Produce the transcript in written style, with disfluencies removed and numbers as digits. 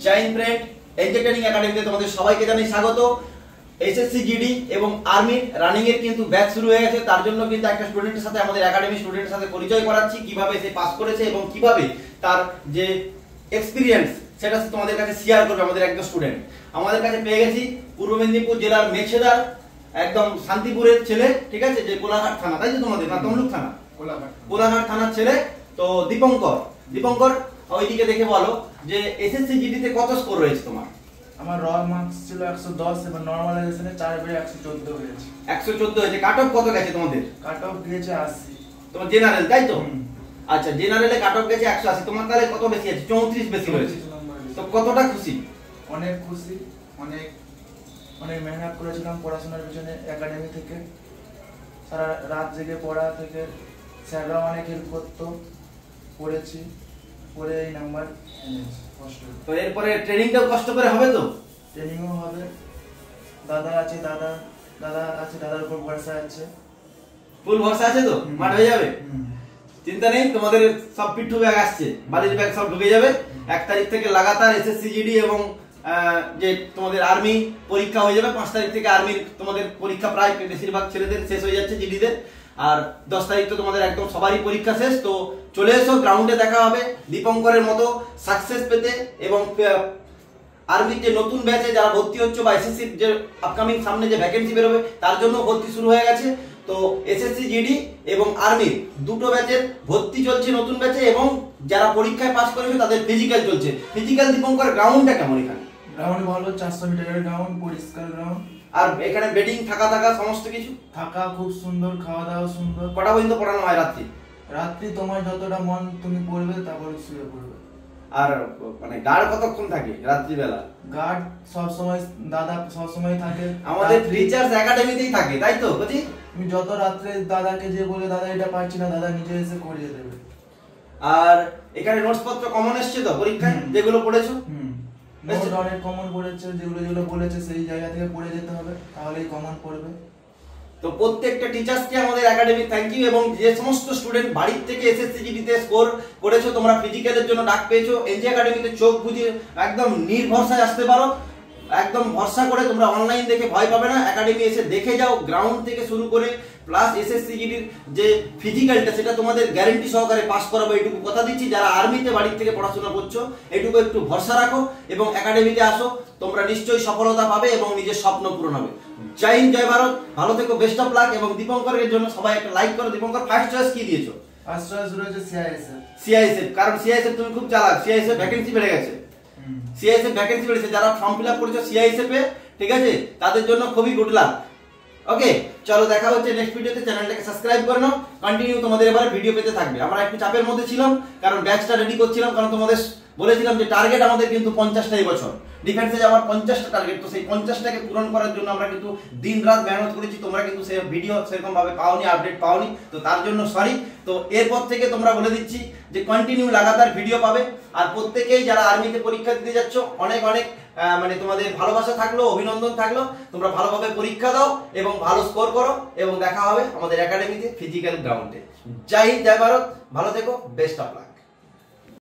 জয় Hind friend, NJ training একাডেমিতে তোমাদের সবাইকে জানাই স্বাগত। এসএসসি জিডি এবং আর্মি রানিং এর কিন্তু ব্যাচ শুরু হয়ে গেছে। তার জন্য কিন্তু একটা স্টুডেন্টের সাথে আমাদের একাডেমি স্টুডেন্টের সাথে পরিচয় করাচ্ছি, কিভাবে সে পাস করেছে এবং কিভাবে তার যে এক্সপিরিয়েন্স সেটা তোমাদের কাছে শেয়ার করবে আমাদের একজন স্টুডেন্ট। আমাদের কাছে পেয়ে গেছি পূর্ব মেদিনীপুর জেলার মেছেদার একদম শান্তিপুরের ছেলে, ঠিক আছে, যে কোলাঘাট থানা, তাই তো তোমাদের না তমলুক থানা, কোলাঘাট থানার ছেলে। তো দীপঙ্কর ওইদিকে দেখে বলো যে এসএসসি জিডিতে কত স্কোর রয়েছে তোমার? আমার র মার্কস ছিল 110 এবং নরমালাইজেশনে 4 বের 114 হয়েছে। 114 হয়েছে। কাট অফ কত গেছে তোমাদের? কাট অফ গিয়েছে 80। তোমার জেনারেল, তাই তো? আচ্ছা, জেনারেলে কাট অফ গেছে 180, তোমার তাহলে কত বেশি আছে? 34 বেশি হয়েছে। তো কতটা খুশি? অনেক খুশি, অনেক অনেক মেহনত করেছিলাম পড়াশোনার পিছনে। একাডেমি থেকে সারা রাত জেগে পড়া থেকে স্যাররা অনেক হেল্প করতো, পড়েছি, পড়ে এই নাম্বার এনেছি। কষ্ট তো এরপরে ট্রেনিংটাও কষ্ট করে হবে তো? ট্রেনিংও হবে। দাদা আছে, দাদার উপর ভরসা আছে। ফুল ভরসা আছে তো? মাঠ হয়ে যাবে, চিন্তা নেই। তোমাদের সব পিঠু ব্যাগ আসছে, বাড়ির ব্যাগ সব ঢুকে যাবে। 1 তারিখ থেকে লাগাতার এসএসসি জিডি এবং যে তোমাদের আর্মি পরীক্ষা হয়ে যাবে। 5 তারিখ থেকে আর্মির তোমাদের পরীক্ষা প্রায় বেশিরভাগ ছেলেদের শেষ হয়ে যাচ্ছে, জিডিদের। আর 10 তারিখ তো তোমাদের একদম সবারই পরীক্ষা শেষ। তো চলে এসো, গ্রাউন্ডে দেখা হবে দীপঙ্করের মতো সাকসেস পেতে। এবং আর্মির যে নতুন ব্যাচে যারা ভর্তি হচ্ছে বা এসএসসি যে আপকামিং সামনে যে ভ্যাকেন্সি বেরোবে তার জন্য ভর্তি শুরু হয়ে গেছে। তো এসএসসি জিডি এবং আর্মির দুটো ব্যাচের ভর্তি চলছে নতুন ব্যাচে, এবং যারা পরীক্ষায় পাস করেছে তাদের ফিজিক্যাল চলছে। ফিজিক্যাল দীপঙ্কর গ্রাউন্ডটা কেমন? এখানে গ্রাউন্ড ভালো, 400 মিটারের গ্রাউন্ড, পরিষ্কার গ্রাউন্ড। আর এখানে বেডিং থাকা সমস্ত কিছু থাকা খুব সুন্দর, খাওয়া দাওয়া সুন্দর। কটা পর্যন্ত পড়ানো হয় রাত্রি তোমার যতটা মন তুমি পড়বে, তারপরে শুয়ে পড়বে। আর মানে গার্ড কতক্ষণ থাকে রাত্রিবেলা? গার্ড সব সময়, দাদা সব সময় থাকে আমাদের রিচার্জ একাডেমিতেই থাকে, তাই তো বুঝি? তুমি যত রাত্রে দাদাকে যে বলে দাদা এটা পারছি না, দাদা নিজে এসে করিয়ে দেবে। আর এখানে নোটস পত্র কমন এসছে তো পরীক্ষায় যেগুলো পড়েছো? নোট অনেক কমন পড়েছে, যেগুলো বলেছে সেই জায়গা থেকে পড়ে যেতে হবে, তাহলেই কমন পড়বে। তো প্রত্যেকটা টিচার্সকে আমাদের একাডেমি থ্যাংক ইউ। এবং যে সমস্ত স্টুডেন্ট বাড়ির থেকে এসএসসি জিডিতে স্কোর করেছো, তোমরা ফিজিক্যালের জন্য ডাক পেয়েছো, এনজে একাডেমিতে চোখ বুঝে একদম নির্ভরসায় আসতে পারো। একদম ভরসা করে, তোমরা অনলাইন দেখে ভয় পাবে না, একাডেমি এসে দেখে যাও। গ্রাউন্ড থেকে শুরু করে প্লাস এসএসসি জিডির যে ফিজিক্যালটা সেটা তোমাদের গ্যারেন্টি সহকারে পাস করাবো, এইটুকু কথা দিচ্ছি। যারা আর্মিতে বাড়ির থেকে পড়াশোনা করছো এইটুকু একটু ভরসা রাখো এবং একাডেমিতে আসো, তোমরা নিশ্চয়ই সফলতা পাবে এবং নিজের স্বপ্ন পূরণ হবে। জয় হিন্দ, জয় ভারত, ভালো থেকো, বেস্ট অফ লাক। এবং দীপঙ্করের জন্য সবাই একটা লাইক করো। দীপঙ্কর ফার্স্ট চয়েস কি দিয়েছো? ফার্স্ট চয়েস রয়েছে সিআইএসএফ। কারণ সিআইএসএফ তুমি খুব চালাক, সিআইএসএফ ভ্যাকেন্সি বেড়ে গেছে। সিআইএসএফ ভ্যাকেন্সি বেড়েছে, যারা ফর্ম ফিল আপ করেছো সিআইএসএফ এ, ঠিক আছে, তাদের জন্য খুবই গুড লাক। ওকে, চলো দেখা হচ্ছে নেক্সট ভিডিওতে। চ্যানেলটাকে সাবস্ক্রাইব করে নাও, কন্টিনিউ তোমাদের এবারে ভিডিও পেতে থাকবে। আমরা একটু চাপের মধ্যে ছিলাম কারণ ব্যাচটা রেডি করছিলাম, কারণ তোমাদের বলেছিলাম যে টার্গেট আমাদের কিন্তু 50টা এই বছর ডিফেন্সে যাওয়ার 50টা টার্গেট। তো সেই 50টাকে পূরণ করার জন্য আমরা কিন্তু দিন রাত মেহনত করেছি। তোমরা কিন্তু সেই ভিডিও সেরকম ভাবে পাওনি, আপডেট পাওনি, তো তার জন্য সরি। তো এরপর থেকে তোমরা বলে দিচ্ছি যে কন্টিনিউ লাগাতার ভিডিও পাবে। আর প্রত্যেকেই যারা আর্মিতে পরীক্ষা দিতে যাচ্ছ, অনেক মানে তোমাদের ভালোবাসা থাকলো, অভিনন্দন থাকলো। তোমরা ভালোভাবে পরীক্ষা দাও এবং ভালো স্কোর করো, এবং দেখা হবে আমাদের একাডেমিতে ফিজিক্যাল গ্রাউন্ডে। জয় হিন্দ, জয় ভারত, ভালো থেকো, বেস্ট অফ লাক।